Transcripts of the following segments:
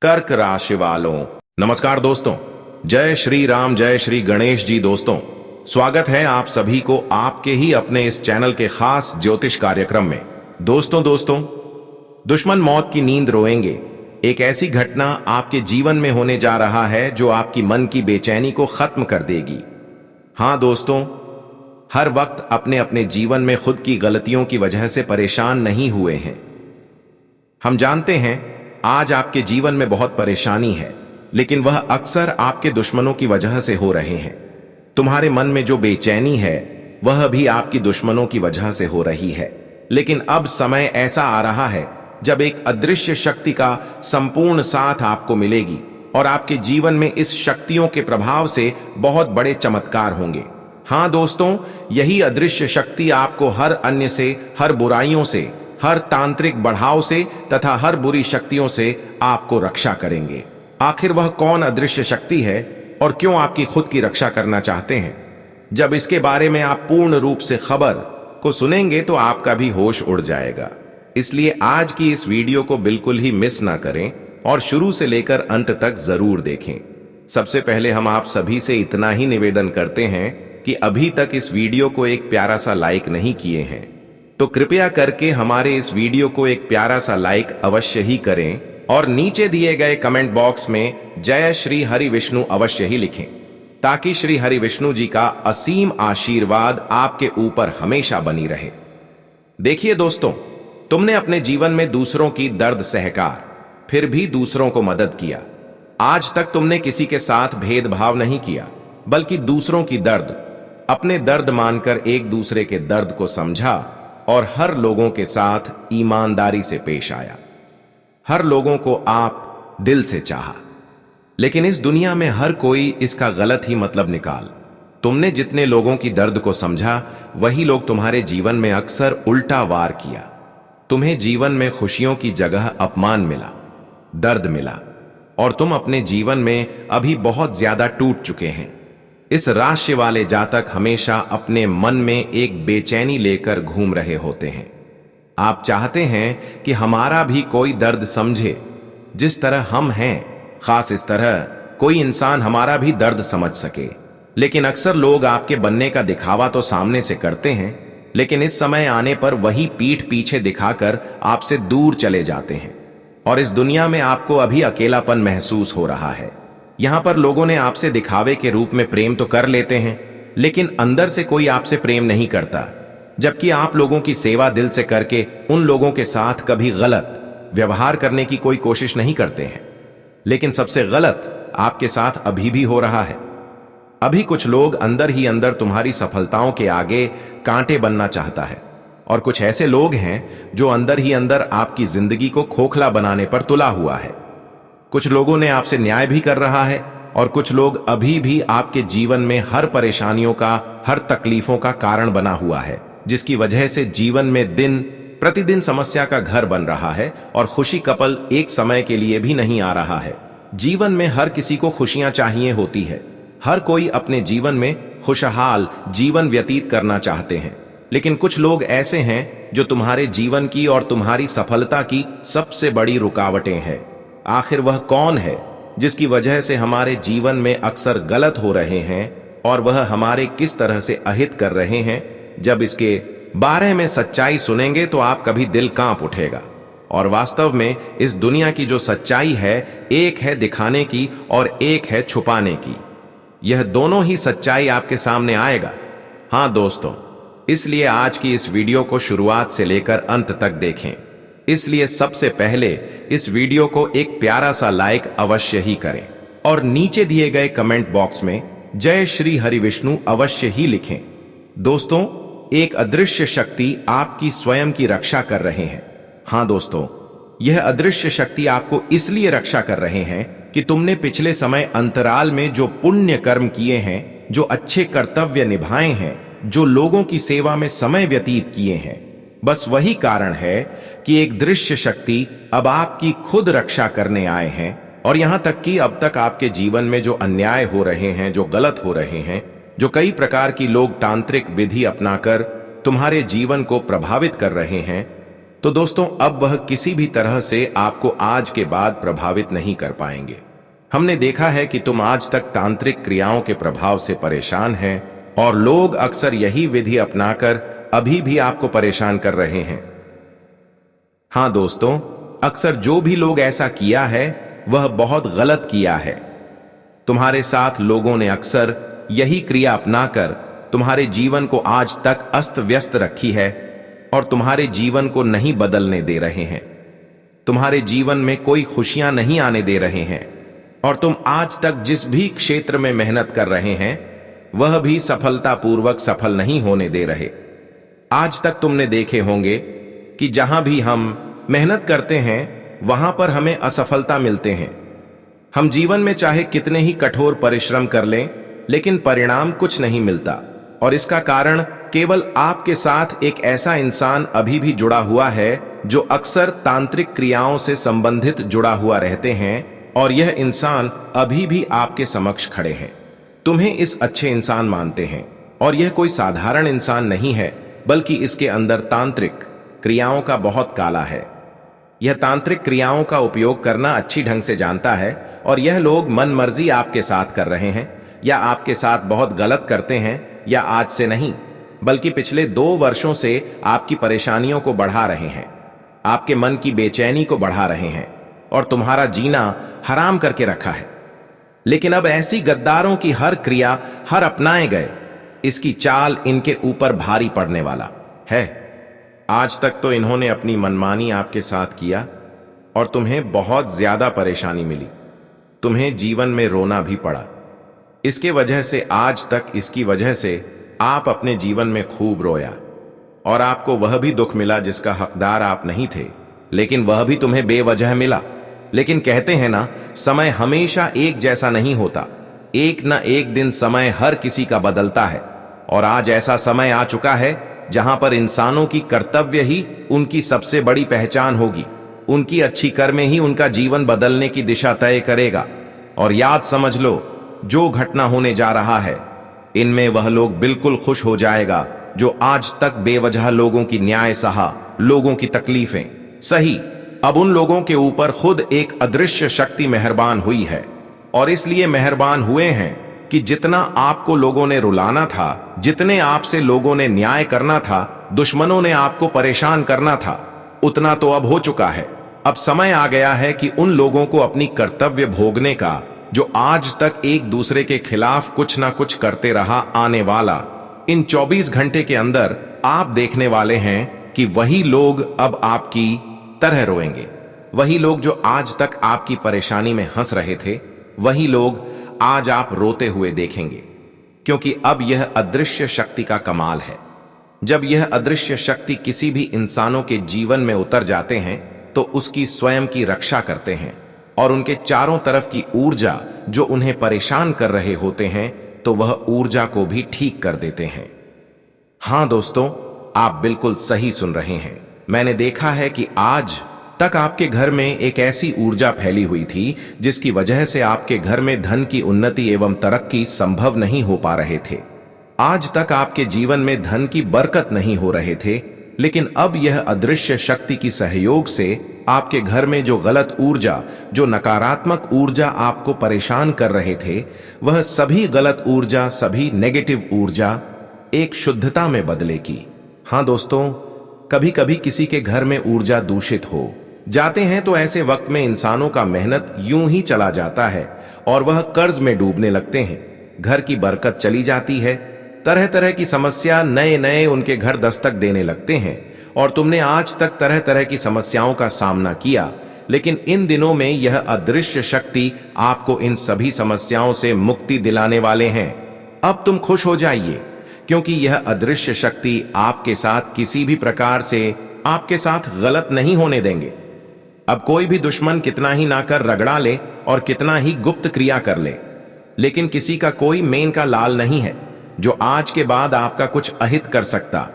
कर्क राशि वालों, नमस्कार दोस्तों। जय श्री राम, जय श्री गणेश जी। दोस्तों, स्वागत है आप सभी को आपके ही अपने इस चैनल के खास ज्योतिष कार्यक्रम में। दोस्तों, दुश्मन मौत की नींद रोएंगे, एक ऐसी घटना आपके जीवन में होने जा रहा है जो आपकी मन की बेचैनी को खत्म कर देगी। हाँ दोस्तों, हर वक्त अपने अपने जीवन में खुद की गलतियों की वजह से परेशान नहीं हुए हैं। हम जानते हैं आज आपके जीवन में बहुत परेशानी है, लेकिन वह अक्सर आपके दुश्मनों की वजह से हो रहे हैं। तुम्हारे मन में जो बेचैनी है वह भी आपकी दुश्मनों की वजह से हो रही है। लेकिन अब समय ऐसा आ रहा है जब एक अदृश्य शक्ति का संपूर्ण साथ आपको मिलेगी और आपके जीवन में इस शक्तियों के प्रभाव से बहुत बड़े चमत्कार होंगे। हाँ दोस्तों, यही अदृश्य शक्ति आपको हर अन्य से, हर बुराइयों से, हर तांत्रिक बढ़ाव से तथा हर बुरी शक्तियों से आपको रक्षा करेंगे। आखिर वह कौन अदृश्य शक्ति है और क्यों आपकी खुद की रक्षा करना चाहते हैं? जब इसके बारे में आप पूर्ण रूप से खबर को सुनेंगे तो आपका भी होश उड़ जाएगा। इसलिए आज की इस वीडियो को बिल्कुल ही मिस ना करें और शुरू से लेकर अंत तक जरूर देखें। सबसे पहले हम आप सभी से इतना ही निवेदन करते हैं कि अभी तक इस वीडियो को एक प्यारा सा लाइक नहीं किए हैं तो कृपया करके हमारे इस वीडियो को एक प्यारा सा लाइक अवश्य ही करें और नीचे दिए गए कमेंट बॉक्स में जय श्री हरि विष्णु अवश्य ही लिखें, ताकि श्री हरि विष्णु जी का असीम आशीर्वाद आपके ऊपर हमेशा बनी रहे। देखिए दोस्तों, तुमने अपने जीवन में दूसरों की दर्द सहकार फिर भी दूसरों को मदद किया। आज तक तुमने किसी के साथ भेदभाव नहीं किया, बल्कि दूसरों की दर्द अपने दर्द मानकर एक दूसरे के दर्द को समझा और हर लोगों के साथ ईमानदारी से पेश आया। हर लोगों को आप दिल से चाहा, लेकिन इस दुनिया में हर कोई इसका गलत ही मतलब निकाल। तुमने जितने लोगों की दर्द को समझा, वही लोग तुम्हारे जीवन में अक्सर उल्टा वार किया। तुम्हें जीवन में खुशियों की जगह अपमान मिला, दर्द मिला और तुम अपने जीवन में अभी बहुत ज्यादा टूट चुके हैं। इस राशि वाले जातक हमेशा अपने मन में एक बेचैनी लेकर घूम रहे होते हैं। आप चाहते हैं कि हमारा भी कोई दर्द समझे, जिस तरह हम हैं, खास इस तरह कोई इंसान हमारा भी दर्द समझ सके। लेकिन अक्सर लोग आपके बनने का दिखावा तो सामने से करते हैं, लेकिन इस समय आने पर वही पीठ पीछे दिखाकर आपसे दूर चले जाते हैं। और इस दुनिया में आपको अभी अकेलापन महसूस हो रहा है। यहां पर लोगों ने आपसे दिखावे के रूप में प्रेम तो कर लेते हैं, लेकिन अंदर से कोई आपसे प्रेम नहीं करता। जबकि आप लोगों की सेवा दिल से करके उन लोगों के साथ कभी गलत व्यवहार करने की कोई कोशिश नहीं करते हैं। लेकिन सबसे गलत आपके साथ अभी भी हो रहा है। अभी कुछ लोग अंदर ही अंदर तुम्हारी सफलताओं के आगे कांटे बनना चाहता है, और कुछ ऐसे लोग हैं जो अंदर ही अंदर आपकी जिंदगी को खोखला बनाने पर तुला हुआ है। कुछ लोगों ने आपसे न्याय भी कर रहा है और कुछ लोग अभी भी आपके जीवन में हर परेशानियों का, हर तकलीफों का कारण बना हुआ है, जिसकी वजह से जीवन में दिन प्रतिदिन समस्या का घर बन रहा है और खुशी का पल एक समय के लिए भी नहीं आ रहा है। जीवन में हर किसी को खुशियां चाहिए होती है। हर कोई अपने जीवन में खुशहाल जीवन व्यतीत करना चाहते हैं, लेकिन कुछ लोग ऐसे हैं जो तुम्हारे जीवन की और तुम्हारी सफलता की सबसे बड़ी रुकावटें हैं। आखिर वह कौन है जिसकी वजह से हमारे जीवन में अक्सर गलत हो रहे हैं और वह हमारे किस तरह से अहित कर रहे हैं? जब इसके बारे में सच्चाई सुनेंगे तो आप कभी दिल कांप उठेगा। और वास्तव में इस दुनिया की जो सच्चाई है, एक है दिखाने की और एक है छुपाने की। यह दोनों ही सच्चाई आपके सामने आएगा। हाँ दोस्तों, इसलिए आज की इस वीडियो को शुरुआत से लेकर अंत तक देखें। इसलिए सबसे पहले इस वीडियो को एक प्यारा सा लाइक अवश्य ही करें और नीचे दिए गए कमेंट बॉक्स में जय श्री हरि विष्णु अवश्य ही लिखें। दोस्तों, एक अदृश्य शक्ति आपकी स्वयं की रक्षा कर रहे हैं। हाँ दोस्तों, यह अदृश्य शक्ति आपको इसलिए रक्षा कर रहे हैं कि तुमने पिछले समय अंतराल में जो पुण्य कर्म किए हैं, जो अच्छे कर्तव्य निभाए हैं, जो लोगों की सेवा में समय व्यतीत किए हैं, बस वही कारण है कि एक दृश्य शक्ति अब आपकी खुद रक्षा करने आए हैं। और यहां तक कि अब तक आपके जीवन में जो अन्याय हो रहे हैं, जो गलत हो रहे हैं, जो कई प्रकार की लोग तांत्रिक विधि अपनाकर तुम्हारे जीवन को प्रभावित कर रहे हैं, तो दोस्तों अब वह किसी भी तरह से आपको आज के बाद प्रभावित नहीं कर पाएंगे। हमने देखा है कि तुम आज तक तांत्रिक क्रियाओं के प्रभाव से परेशान हैं और लोग अक्सर यही विधि अपनाकर अभी भी आपको परेशान कर रहे हैं। हाँ दोस्तों, अक्सर जो भी लोग ऐसा किया है वह बहुत गलत किया है। तुम्हारे साथ लोगों ने अक्सर यही क्रिया अपनाकर तुम्हारे जीवन को आज तक अस्त व्यस्त रखी है और तुम्हारे जीवन को नहीं बदलने दे रहे हैं। तुम्हारे जीवन में कोई खुशियां नहीं आने दे रहे हैं और तुम आज तक जिस भी क्षेत्र में मेहनत कर रहे हैं वह भी सफलतापूर्वक सफल नहीं होने दे रहे। आज तक तुमने देखे होंगे कि जहां भी हम मेहनत करते हैं वहां पर हमें असफलता मिलते हैं। हम जीवन में चाहे कितने ही कठोर परिश्रम कर लें लेकिन परिणाम कुछ नहीं मिलता और इसका कारण केवल आपके साथ एक ऐसा इंसान अभी भी जुड़ा हुआ है जो अक्सर तांत्रिक क्रियाओं से संबंधित जुड़ा हुआ रहते हैं और यह इंसान अभी भी आपके समक्ष खड़े हैं। तुम्हें इस अच्छे इंसान मानते हैं और यह कोई साधारण इंसान नहीं है बल्कि इसके अंदर तांत्रिक क्रियाओं का बहुत काला है। यह तांत्रिक क्रियाओं का उपयोग करना अच्छी ढंग से जानता है और यह लोग मन मर्जी आपके साथ कर रहे हैं या आपके साथ बहुत गलत करते हैं या आज से नहीं बल्कि पिछले 2 वर्षों से आपकी परेशानियों को बढ़ा रहे हैं, आपके मन की बेचैनी को बढ़ा रहे हैं और तुम्हारा जीना हराम करके रखा है। लेकिन अब ऐसी गद्दारों की हर क्रिया, हर अपनाए गए, इसकी चाल इनके ऊपर भारी पड़ने वाला है। आज तक तो इन्होंने अपनी मनमानी आपके साथ किया और तुम्हें बहुत ज्यादा परेशानी मिली, तुम्हें जीवन में रोना भी पड़ा। इसके वजह से आज तक इसकी वजह से आप अपने जीवन में खूब रोया और आपको वह भी दुख मिला जिसका हकदार आप नहीं थे, लेकिन वह भी तुम्हें बेवजह मिला। लेकिन कहते हैं ना, समय हमेशा एक जैसा नहीं होता, एक न एक दिन समय हर किसी का बदलता है और आज ऐसा समय आ चुका है जहां पर इंसानों की कर्तव्य ही उनकी सबसे बड़ी पहचान होगी। उनकी अच्छी कर्में ही उनका जीवन बदलने की दिशा तय करेगा। और याद समझ लो, जो घटना होने जा रहा है इनमें वह लोग बिल्कुल खुश हो जाएगा जो आज तक बेवजह लोगों की न्याय सहा, लोगों की तकलीफें सही। अब उन लोगों के ऊपर खुद एक अदृश्य शक्ति मेहरबान हुई है और इसलिए मेहरबान हुए हैं कि जितना आपको लोगों ने रुलाना था, जितने आपसे लोगों ने न्याय करना था, दुश्मनों ने आपको परेशान करना था, उतना तो अब हो चुका है। अब समय आ गया है कि उन लोगों को अपनी कर्तव्य भोगने का जो आज तक एक दूसरे के खिलाफ कुछ ना कुछ करते रहा। आने वाला इन 24 घंटे के अंदर आप देखने वाले हैं कि वही लोग अब आपकी तरह रोएंगे। वही लोग जो आज तक आपकी परेशानी में हंस रहे थे, वही लोग आज आप रोते हुए देखेंगे, क्योंकि अब यह अदृश्य शक्ति का कमाल है। जब यह अदृश्य शक्ति किसी भी इंसानों के जीवन में उतर जाते हैं तो उसकी स्वयं की रक्षा करते हैं और उनके चारों तरफ की ऊर्जा जो उन्हें परेशान कर रहे होते हैं तो वह ऊर्जा को भी ठीक कर देते हैं। हां दोस्तों, आप बिल्कुल सही सुन रहे हैं। मैंने देखा है कि आज तक आपके घर में एक ऐसी ऊर्जा फैली हुई थी जिसकी वजह से आपके घर में धन की उन्नति एवं तरक्की संभव नहीं हो पा रहे थे। आज तक आपके जीवन में धन की बरकत नहीं हो रहे थे, लेकिन अब यह अदृश्य शक्ति की सहयोग से आपके घर में जो गलत ऊर्जा, जो नकारात्मक ऊर्जा आपको परेशान कर रहे थे, वह सभी गलत ऊर्जा, सभी नेगेटिव ऊर्जा एक शुद्धता में बदलेगी। हाँ दोस्तों, कभी कभी किसी के घर में ऊर्जा दूषित हो जाते हैं तो ऐसे वक्त में इंसानों का मेहनत यूं ही चला जाता है और वह कर्ज में डूबने लगते हैं। घर की बरकत चली जाती है, तरह तरह की समस्या नए नए उनके घर दस्तक देने लगते हैं और तुमने आज तक तरह तरह की समस्याओं का सामना किया, लेकिन इन दिनों में यह अदृश्य शक्ति आपको इन सभी समस्याओं से मुक्ति दिलाने वाले हैं। अब तुम खुश हो जाइए, क्योंकि यह अदृश्य शक्ति आपके साथ किसी भी प्रकार से आपके साथ गलत नहीं होने देंगे। अब कोई भी दुश्मन कितना ही ना कर रगड़ा ले और कितना ही गुप्त क्रिया कर ले, लेकिन किसी का कोई मेन का लाल नहीं है जो आज के बाद आपका कुछ अहित कर सकता,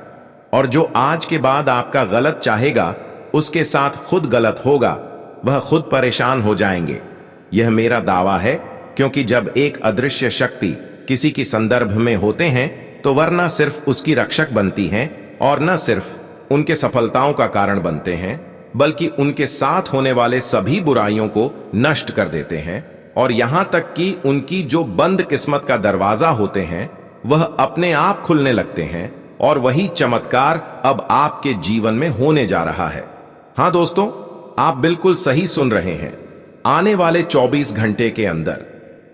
और जो आज के बाद आपका गलत चाहेगा उसके साथ खुद गलत होगा, वह खुद परेशान हो जाएंगे। यह मेरा दावा है, क्योंकि जब एक अदृश्य शक्ति किसी की संदर्भ में होते हैं तो वरना सिर्फ उसकी रक्षक बनती हैं और न सिर्फ उनके सफलताओं का कारण बनते हैं, बल्कि उनके साथ होने वाले सभी बुराइयों को नष्ट कर देते हैं। और यहां तक कि उनकी जो बंद किस्मत का दरवाजा होते हैं वह अपने आप खुलने लगते हैं। और वही चमत्कार अब आपके जीवन में होने जा रहा है। हां दोस्तों, आप बिल्कुल सही सुन रहे हैं। आने वाले 24 घंटे के अंदर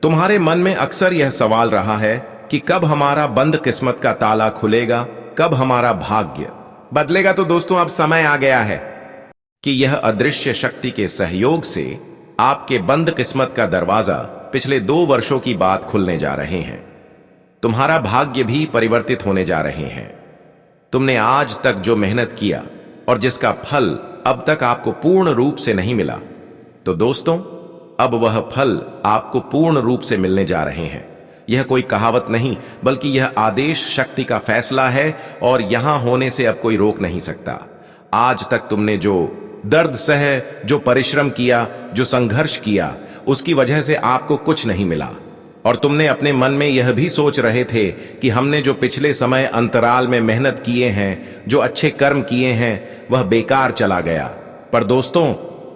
तुम्हारे मन में अक्सर यह सवाल रहा है कि कब हमारा बंद किस्मत का ताला खुलेगा, कब हमारा भाग्य बदलेगा। तो दोस्तों, अब समय आ गया है कि यह अदृश्य शक्ति के सहयोग से आपके बंद किस्मत का दरवाजा पिछले 2 वर्षों की बात खुलने जा रहे हैं। तुम्हारा भाग्य भी परिवर्तित होने जा रहे हैं। तुमने आज तक जो मेहनत किया और जिसका फल अब तक आपको पूर्ण रूप से नहीं मिला, तो दोस्तों अब वह फल आपको पूर्ण रूप से मिलने जा रहे हैं। यह कोई कहावत नहीं, बल्कि यह आदेश शक्ति का फैसला है और यहां होने से अब कोई रोक नहीं सकता। आज तक तुमने जो दर्द सहे, जो परिश्रम किया, जो संघर्ष किया, उसकी वजह से आपको कुछ नहीं मिला। और तुमने अपने मन में यह भी सोच रहे थे कि हमने जो पिछले समय अंतराल में मेहनत किए हैं, जो अच्छे कर्म किए हैं, वह बेकार चला गया। पर दोस्तों,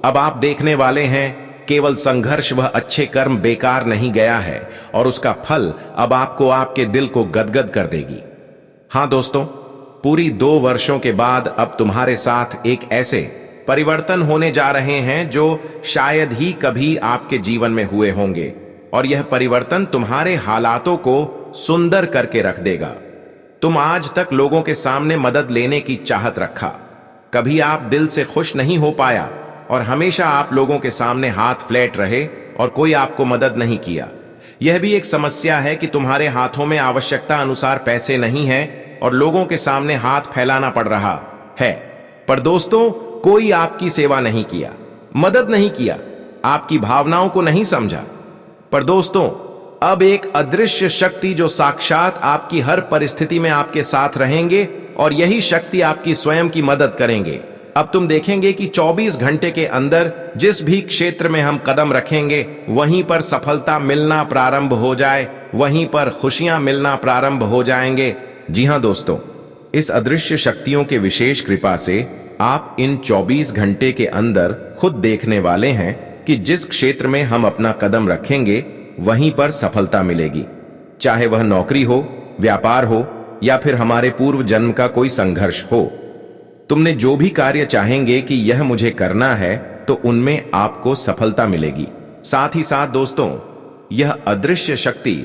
अब आप देखने वाले हैं केवल संघर्ष, वह अच्छे कर्म बेकार नहीं गया है और उसका फल अब आपको आपके दिल को गदगद कर देगी। हां दोस्तों, पूरी 2 वर्षों के बाद अब तुम्हारे साथ एक ऐसे परिवर्तन होने जा रहे हैं जो शायद ही कभी आपके जीवन में हुए होंगे। और यह परिवर्तन तुम्हारे हालातों को सुंदर करके रख देगा। तुम आज तक लोगों के सामने मदद लेने की चाहत रखा, कभी आप दिल से खुश नहीं हो पाया और हमेशा आप लोगों के सामने हाथ फ्लैट रहे और कोई आपको मदद नहीं किया। यह भी एक समस्या है कि तुम्हारे हाथों में आवश्यकता अनुसार पैसे नहीं है और लोगों के सामने हाथ फैलाना पड़ रहा है। पर दोस्तों, कोई आपकी सेवा नहीं किया, मदद नहीं किया, आपकी भावनाओं को नहीं समझा। पर दोस्तों, अब एक अदृश्य शक्ति जो साक्षात आपकी हर परिस्थिति में आपके साथ रहेंगे और यही शक्ति आपकी स्वयं की मदद करेंगे। अब तुम देखेंगे कि 24 घंटे के अंदर जिस भी क्षेत्र में हम कदम रखेंगे, वहीं पर सफलता मिलना प्रारंभ हो जाए, वहीं पर खुशियां मिलना प्रारंभ हो जाएंगे। जी हां दोस्तों, इस अदृश्य शक्तियों के विशेष कृपा से आप इन 24 घंटे के अंदर खुद देखने वाले हैं कि जिस क्षेत्र में हम अपना कदम रखेंगे वहीं पर सफलता मिलेगी। चाहे वह नौकरी हो, व्यापार हो या फिर हमारे पूर्व जन्म का कोई संघर्ष हो। तुमने जो भी कार्य चाहेंगे कि यह मुझे करना है, तो उनमें आपको सफलता मिलेगी। साथ ही साथ दोस्तों, यह अदृश्य शक्ति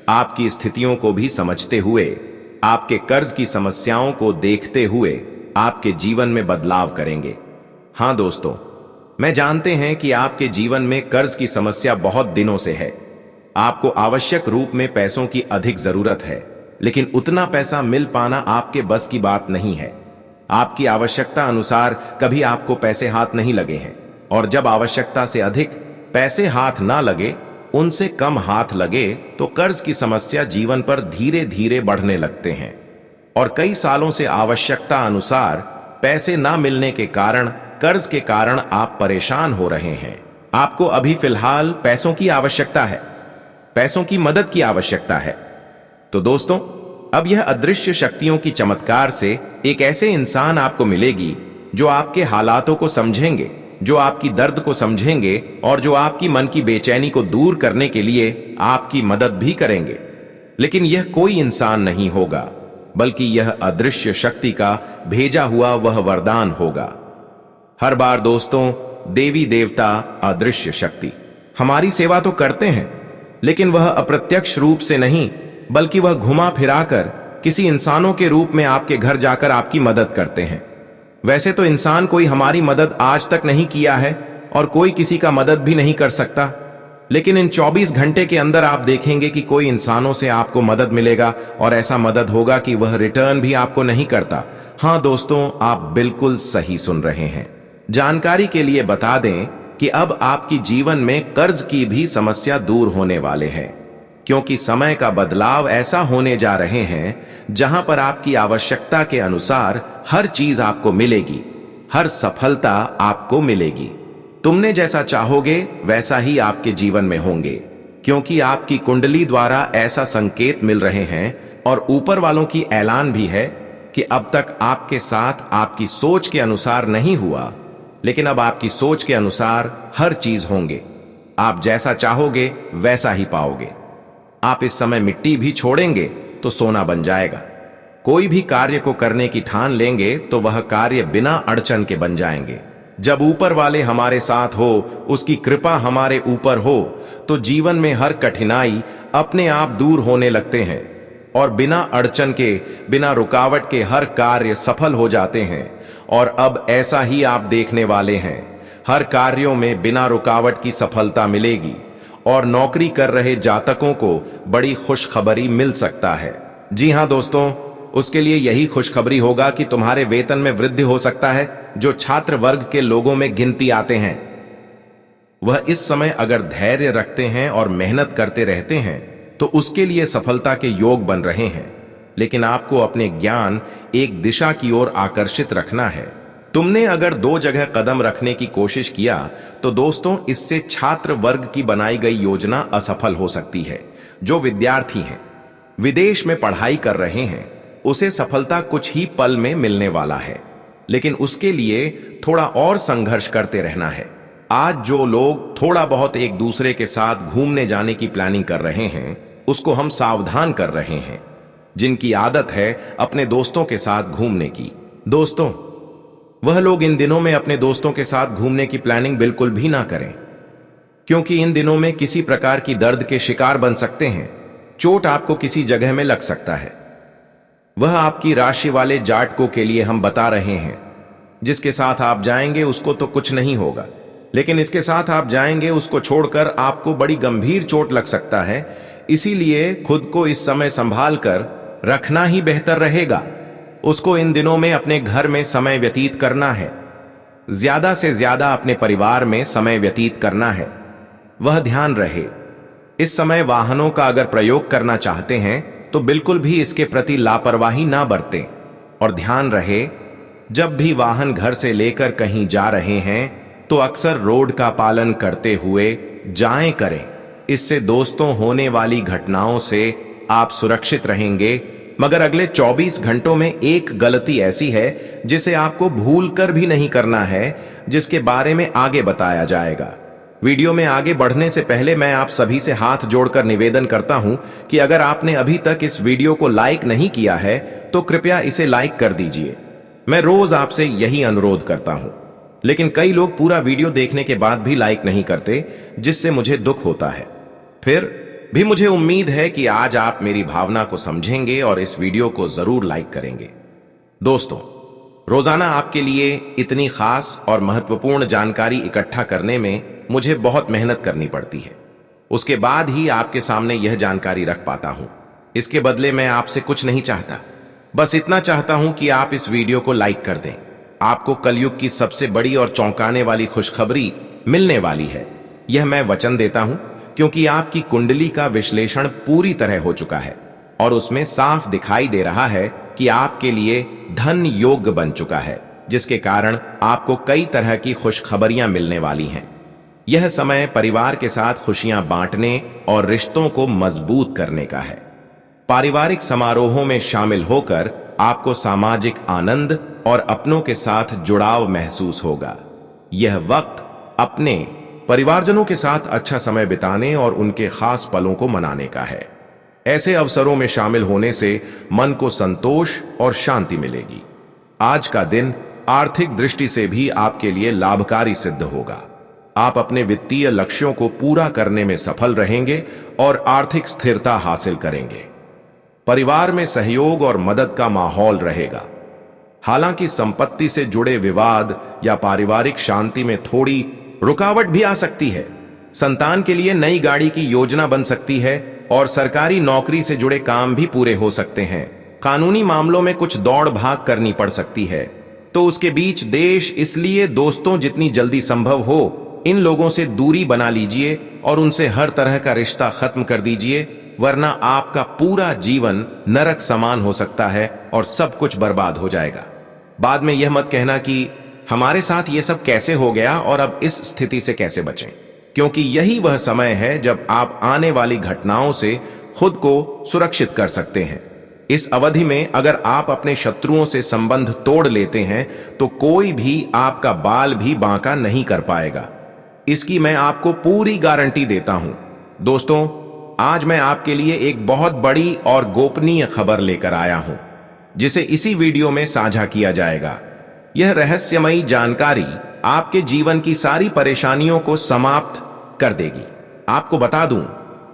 आपकी स्थितियों को भी समझते हुए, आपके कर्ज की समस्याओं को देखते हुए आपके जीवन में बदलाव करेंगे। हां दोस्तों, मैं जानते हैं कि आपके जीवन में कर्ज की समस्या बहुत दिनों से है। आपको आवश्यक रूप में पैसों की अधिक जरूरत है, लेकिन उतना पैसा मिल पाना आपके बस की बात नहीं है। आपकी आवश्यकता अनुसार कभी आपको पैसे हाथ नहीं लगे हैं, और जब आवश्यकता से अधिक पैसे हाथ ना लगे, उनसे कम हाथ लगे, तो कर्ज की समस्या जीवन पर धीरे धीरे बढ़ने लगते हैं। और कई सालों से आवश्यकता अनुसार पैसे ना मिलने के कारण, कर्ज के कारण आप परेशान हो रहे हैं। आपको अभी फिलहाल पैसों की आवश्यकता है, पैसों की मदद की आवश्यकता है। तो दोस्तों, अब यह अदृश्य शक्तियों की चमत्कार से एक ऐसे इंसान आपको मिलेगी जो आपके हालातों को समझेंगे, जो आपकी दर्द को समझेंगे और जो आपकी मन की बेचैनी को दूर करने के लिए आपकी मदद भी करेंगे। लेकिन यह कोई इंसान नहीं होगा, बल्कि यह अदृश्य शक्ति का भेजा हुआ वह वरदान होगा। हर बार दोस्तों, देवी देवता, अदृश्य शक्ति हमारी सेवा तो करते हैं, लेकिन वह अप्रत्यक्ष रूप से नहीं, बल्कि वह घुमा फिराकर किसी इंसानों के रूप में आपके घर जाकर आपकी मदद करते हैं। वैसे तो इंसान कोई हमारी मदद आज तक नहीं किया है और कोई किसी का मदद भी नहीं कर सकता, लेकिन इन 24 घंटे के अंदर आप देखेंगे कि कोई इंसानों से आपको मदद मिलेगा और ऐसा मदद होगा कि वह रिटर्न भी आपको नहीं करता। हां दोस्तों, आप बिल्कुल सही सुन रहे हैं। जानकारी के लिए बता दें कि अब आपकी जीवन में कर्ज की भी समस्या दूर होने वाले हैं, क्योंकि समय का बदलाव ऐसा होने जा रहे हैं जहां पर आपकी आवश्यकता के अनुसार हर चीज आपको मिलेगी, हर सफलता आपको मिलेगी। तुमने जैसा चाहोगे वैसा ही आपके जीवन में होंगे, क्योंकि आपकी कुंडली द्वारा ऐसा संकेत मिल रहे हैं और ऊपर वालों की ऐलान भी है कि अब तक आपके साथ आपकी सोच के अनुसार नहीं हुआ, लेकिन अब आपकी सोच के अनुसार हर चीज होंगे। आप जैसा चाहोगे वैसा ही पाओगे। आप इस समय मिट्टी भी छोड़ेंगे तो सोना बन जाएगा। कोई भी कार्य को करने की ठान लेंगे तो वह कार्य बिना अड़चन के बन जाएंगे। जब ऊपर वाले हमारे साथ हो, उसकी कृपा हमारे ऊपर हो, तो जीवन में हर कठिनाई अपने आप दूर होने लगते हैं और बिना अड़चन के, बिना रुकावट के हर कार्य सफल हो जाते हैं। और अब ऐसा ही आप देखने वाले हैं। हर कार्यों में बिना रुकावट की सफलता मिलेगी और नौकरी कर रहे जातकों को बड़ी खुशखबरी मिल सकता है। जी हां दोस्तों, उसके लिए यही खुशखबरी होगा कि तुम्हारे वेतन में वृद्धि हो सकता है। जो छात्र वर्ग के लोगों में गिनती आते हैं, वह इस समय अगर धैर्य रखते हैं और मेहनत करते रहते हैं तो उसके लिए सफलता के योग बन रहे हैं। लेकिन आपको अपने ज्ञान एक दिशा की ओर आकर्षित रखना है। तुमने अगर दो जगह कदम रखने की कोशिश किया तो दोस्तों, इससे छात्र वर्ग की बनाई गई योजना असफल हो सकती है। जो विद्यार्थी हैं, विदेश में पढ़ाई कर रहे हैं, उसे सफलता कुछ ही पल में मिलने वाला है, लेकिन उसके लिए थोड़ा और संघर्ष करते रहना है। आज जो लोग थोड़ा बहुत एक दूसरे के साथ घूमने जाने की प्लानिंग कर रहे हैं, उसको हम सावधान कर रहे हैं। जिनकी आदत है अपने दोस्तों के साथ घूमने की, दोस्तों, वह लोग इन दिनों में अपने दोस्तों के साथ घूमने की प्लानिंग बिल्कुल भी ना करें, क्योंकि इन दिनों में किसी प्रकार की दर्द के शिकार बन सकते हैं। चोट आपको किसी जगह में लग सकता है। वह आपकी राशि वाले जातकों के लिए हम बता रहे हैं। जिसके साथ आप जाएंगे उसको तो कुछ नहीं होगा, लेकिन इसके साथ आप जाएंगे उसको छोड़कर आपको बड़ी गंभीर चोट लग सकता है। इसीलिए खुद को इस समय संभाल कर रखना ही बेहतर रहेगा। उसको इन दिनों में अपने घर में समय व्यतीत करना है। ज्यादा से ज्यादा अपने परिवार में समय व्यतीत करना है। वह ध्यान रहे, इस समय वाहनों का अगर प्रयोग करना चाहते हैं तो बिल्कुल भी इसके प्रति लापरवाही ना बरतें। और ध्यान रहे, जब भी वाहन घर से लेकर कहीं जा रहे हैं तो अक्सर रोड का पालन करते हुए जाएं करें। इससे दोस्तों होने वाली घटनाओं से आप सुरक्षित रहेंगे। मगर अगले 24 घंटों में एक गलती ऐसी है जिसे आपको भूल कर भी नहीं करना है, जिसके बारे में आगे बताया जाएगा। वीडियो में आगे बढ़ने से पहले मैं आप सभी से हाथ जोड़कर निवेदन करता हूं कि अगर आपने अभी तक इस वीडियो को लाइक नहीं किया है तो कृपया इसे लाइक कर दीजिए। मैं रोज आपसे यही अनुरोध करता हूं, लेकिन कई लोग पूरा वीडियो देखने के बाद भी लाइक नहीं करते, जिससे मुझे दुख होता है। फिर भी मुझे उम्मीद है कि आज आप मेरी भावना को समझेंगे और इस वीडियो को जरूर लाइक करेंगे। दोस्तों, रोजाना आपके लिए इतनी खास और महत्वपूर्ण जानकारी इकट्ठा करने में मुझे बहुत मेहनत करनी पड़ती है। उसके बाद ही आपके सामने यह जानकारी रख पाता हूं। इसके बदले मैं आपसे कुछ नहीं चाहता, बस इतना चाहता हूं कि आप इस वीडियो को लाइक कर दें। आपको कलयुग की सबसे बड़ी और चौंकाने वाली खुशखबरी मिलने वाली है। यह मैं वचन देता हूं, क्योंकि आपकी कुंडली का विश्लेषण पूरी तरह हो चुका है और उसमें साफ दिखाई दे रहा है कि आपके लिए धन योग्य बन चुका है, जिसके कारण आपको कई तरह की खुशखबरियां मिलने वाली हैं। यह समय परिवार के साथ खुशियां बांटने और रिश्तों को मजबूत करने का है। पारिवारिक समारोहों में शामिल होकर आपको सामाजिक आनंद और अपनों के साथ जुड़ाव महसूस होगा। यह वक्त अपने परिवारजनों के साथ अच्छा समय बिताने और उनके खास पलों को मनाने का है। ऐसे अवसरों में शामिल होने से मन को संतोष और शांति मिलेगी। आज का दिन आर्थिक दृष्टि से भी आपके लिए लाभकारी सिद्ध होगा। आप अपने वित्तीय लक्ष्यों को पूरा करने में सफल रहेंगे और आर्थिक स्थिरता हासिल करेंगे। परिवार में सहयोग और मदद का माहौल रहेगा। हालांकि संपत्ति से जुड़े विवाद या पारिवारिक शांति में थोड़ी रुकावट भी आ सकती है। संतान के लिए नई गाड़ी की योजना बन सकती है और सरकारी नौकरी से जुड़े काम भी पूरे हो सकते हैं। कानूनी मामलों में कुछ दौड़ भाग करनी पड़ सकती है, तो उसके बीच देश, इसलिए दोस्तों जितनी जल्दी संभव हो इन लोगों से दूरी बना लीजिए और उनसे हर तरह का रिश्ता खत्म कर दीजिए, वरना आपका पूरा जीवन नरक समान हो सकता है और सब कुछ बर्बाद हो जाएगा। बाद में यह मत कहना कि हमारे साथ ये सब कैसे हो गया और अब इस स्थिति से कैसे बचें, क्योंकि यही वह समय है जब आप आने वाली घटनाओं से खुद को सुरक्षित कर सकते हैं। इस अवधि में अगर आप अपने शत्रुओं से संबंध तोड़ लेते हैं तो कोई भी आपका बाल भी बांका नहीं कर पाएगा। इसकी मैं आपको पूरी गारंटी देता हूं। दोस्तों, आज मैं आपके लिए एक बहुत बड़ी और गोपनीय खबर लेकर आया हूं, जिसे इसी वीडियो में साझा किया जाएगा। यह रहस्यमयी जानकारी आपके जीवन की सारी परेशानियों को समाप्त कर देगी। आपको बता दूं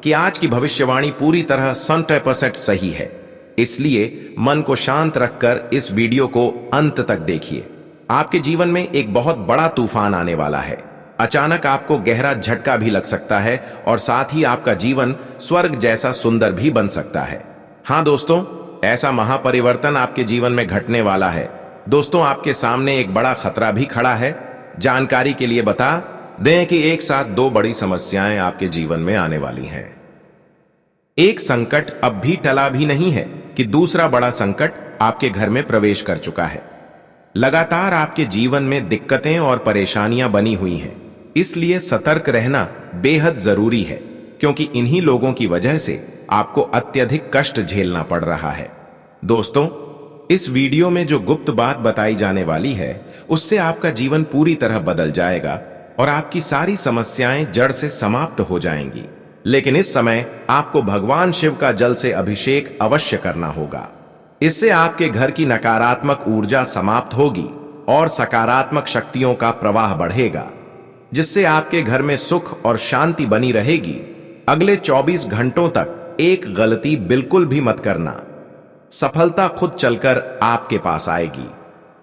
कि आज की भविष्यवाणी पूरी तरह 100% सही है, इसलिए मन को शांत रखकर इस वीडियो को अंत तक देखिए। आपके जीवन में एक बहुत बड़ा तूफान आने वाला है। अचानक आपको गहरा झटका भी लग सकता है और साथ ही आपका जीवन स्वर्ग जैसा सुंदर भी बन सकता है। हाँ दोस्तों, ऐसा महापरिवर्तन आपके जीवन में घटने वाला है। दोस्तों, आपके सामने एक बड़ा खतरा भी खड़ा है। जानकारी के लिए बता दें कि एक साथ दो बड़ी समस्याएं आपके जीवन में आने वाली हैं। एक संकट अब भी टला भी नहीं है कि दूसरा बड़ा संकट आपके घर में प्रवेश कर चुका है। लगातार आपके जीवन में दिक्कतें और परेशानियां बनी हुई हैं, इसलिए सतर्क रहना बेहद जरूरी है, क्योंकि इन्हीं लोगों की वजह से आपको अत्यधिक कष्ट झेलना पड़ रहा है। दोस्तों, इस वीडियो में जो गुप्त बात बताई जाने वाली है, उससे आपका जीवन पूरी तरह बदल जाएगा और आपकी सारी समस्याएं जड़ से समाप्त हो जाएंगी। लेकिन इस समय आपको भगवान शिव का जल से अभिषेक अवश्य करना होगा। इससे आपके घर की नकारात्मक ऊर्जा समाप्त होगी और सकारात्मक शक्तियों का प्रवाह बढ़ेगा, जिससे आपके घर में सुख और शांति बनी रहेगी। अगले 24 घंटों तक एक गलती बिल्कुल भी मत करना। सफलता खुद चलकर आपके पास आएगी।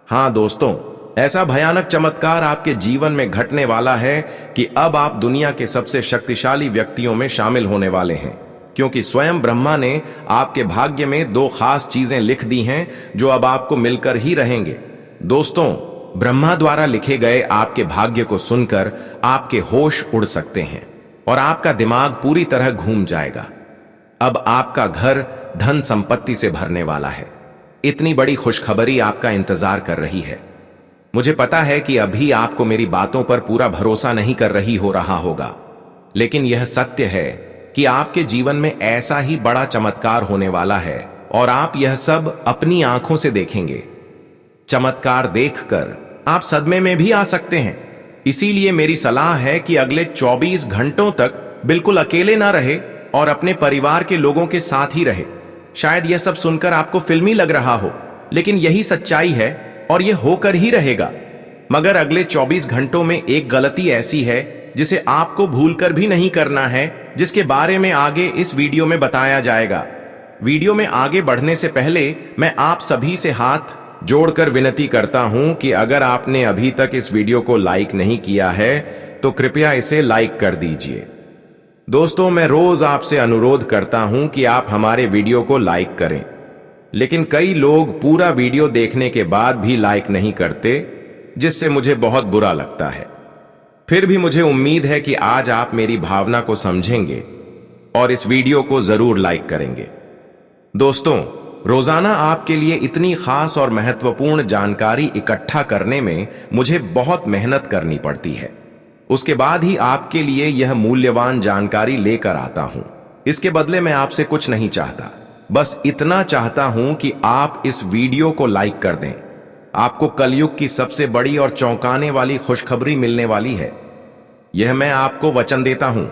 हां दोस्तों, ऐसा भयानक चमत्कार आपके जीवन में घटने वाला है कि अब आप दुनिया के सबसे शक्तिशाली व्यक्तियों में शामिल होने वाले हैं, क्योंकि स्वयं ब्रह्मा ने आपके भाग्य में दो खास चीजें लिख दी हैं जो अब आपको मिलकर ही रहेंगे। दोस्तों, ब्रह्मा द्वारा लिखे गए आपके भाग्य को सुनकर आपके होश उड़ सकते हैं और आपका दिमाग पूरी तरह घूम जाएगा। अब आपका घर धन संपत्ति से भरने वाला है। इतनी बड़ी खुशखबरी आपका इंतजार कर रही है। मुझे पता है कि अभी आपको मेरी बातों पर पूरा भरोसा नहीं कर रही हो रहा होगा, लेकिन यह सत्य है कि आपके जीवन में ऐसा ही बड़ा चमत्कार होने वाला है और आप यह सब अपनी आंखों से देखेंगे। चमत्कार देखकर आप सदमे में भी आ सकते हैं। इसीलिए मेरी सलाह है कि अगले 24 घंटों तक बिल्कुल अकेले ना रहे और अपने परिवार के लोगों के साथ ही रहे। शायद यह सब सुनकर आपको फिल्मी लग रहा हो, लेकिन यही सच्चाई है और यह होकर ही रहेगा। मगर अगले 24 घंटों में एक गलती ऐसी है जिसे आपको भूलकर भी नहीं करना है, जिसके बारे में आगे इस वीडियो में बताया जाएगा। वीडियो में आगे बढ़ने से पहले मैं आप सभी से हाथ जोड़कर विनती करता हूं कि अगर आपने अभी तक इस वीडियो को लाइक नहीं किया है तो कृपया इसे लाइक कर दीजिए। दोस्तों, मैं रोज आपसे अनुरोध करता हूं कि आप हमारे वीडियो को लाइक करें, लेकिन कई लोग पूरा वीडियो देखने के बाद भी लाइक नहीं करते, जिससे मुझे बहुत बुरा लगता है। फिर भी मुझे उम्मीद है कि आज आप मेरी भावना को समझेंगे और इस वीडियो को जरूर लाइक करेंगे। दोस्तों, रोजाना आपके लिए इतनी खास और महत्वपूर्ण जानकारी इकट्ठा करने में मुझे बहुत मेहनत करनी पड़ती है। उसके बाद ही आपके लिए यह मूल्यवान जानकारी लेकर आता हूं। इसके बदले मैं आपसे कुछ नहीं चाहता, बस इतना चाहता हूं कि आप इस वीडियो को लाइक कर दें। आपको कलयुग की सबसे बड़ी और चौंकाने वाली खुशखबरी मिलने वाली है। यह मैं आपको वचन देता हूं,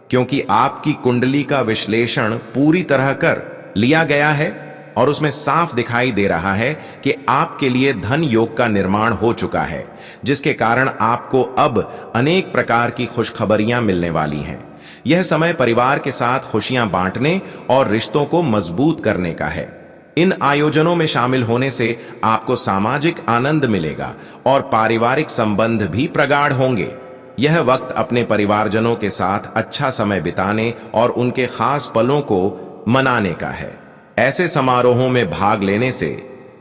क्योंकि आपकी कुंडली का विश्लेषण पूरी तरह कर लिया गया है और उसमें साफ दिखाई दे रहा है कि आपके लिए धन योग का निर्माण हो चुका है, जिसके कारण आपको अब अनेक प्रकार की खुशखबरियां मिलने वाली हैं। यह समय परिवार के साथ खुशियां बांटने और रिश्तों को मजबूत करने का है। इन आयोजनों में शामिल होने से आपको सामाजिक आनंद मिलेगा और पारिवारिक संबंध भी प्रगाढ़ होंगे। यह वक्त अपने परिवारजनों के साथ अच्छा समय बिताने और उनके खास पलों को मनाने का है। ऐसे समारोहों में भाग लेने से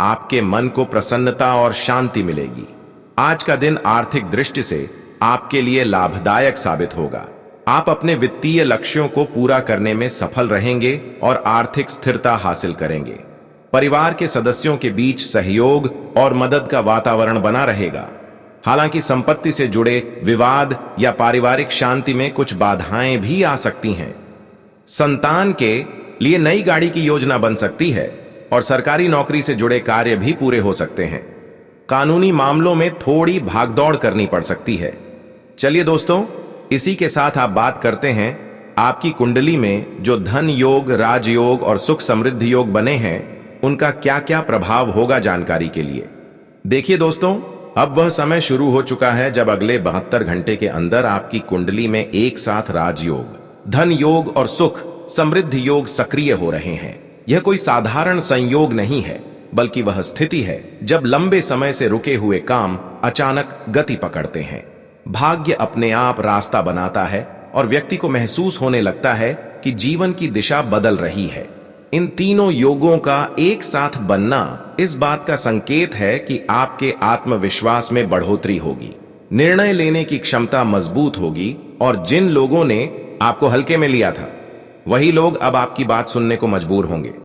आपके मन को प्रसन्नता और शांति मिलेगी। आज का दिन आर्थिक दृष्टि से आपके लिए लाभदायक साबित होगा। आप अपने वित्तीय लक्ष्यों को पूरा करने में सफल रहेंगे और आर्थिक स्थिरता हासिल करेंगे। परिवार के सदस्यों के बीच सहयोग और मदद का वातावरण बना रहेगा। हालांकि संपत्ति से जुड़े विवाद या पारिवारिक शांति में कुछ बाधाएं भी आ सकती हैं। संतान के लिए नई गाड़ी की योजना बन सकती है और सरकारी नौकरी से जुड़े कार्य भी पूरे हो सकते हैं। कानूनी मामलों में थोड़ी भागदौड़ करनी पड़ सकती है। चलिए दोस्तों, इसी के साथ आप बात करते हैं आपकी कुंडली में जो धन योग, राजयोग और सुख समृद्धि योग बने हैं, उनका क्या क्या प्रभाव होगा जानकारी के लिए। देखिए दोस्तों, अब वह समय शुरू हो चुका है जब अगले 72 घंटे के अंदर आपकी कुंडली में एक साथ राजयोग, धन योग और सुख समृद्धि योग सक्रिय हो रहे हैं। यह कोई साधारण संयोग नहीं है, बल्कि वह स्थिति है जब लंबे समय से रुके हुए काम अचानक गति पकड़ते हैं। भाग्य अपने आप रास्ता बनाता है और व्यक्ति को महसूस होने लगता है कि जीवन की दिशा बदल रही है। इन तीनों योगों का एक साथ बनना इस बात का संकेत है कि आपके आत्मविश्वास में बढ़ोतरी होगी, निर्णय लेने की क्षमता मजबूत होगी और जिन लोगों ने आपको हल्के में लिया था, वही लोग अब आपकी बात सुनने को मजबूर होंगे।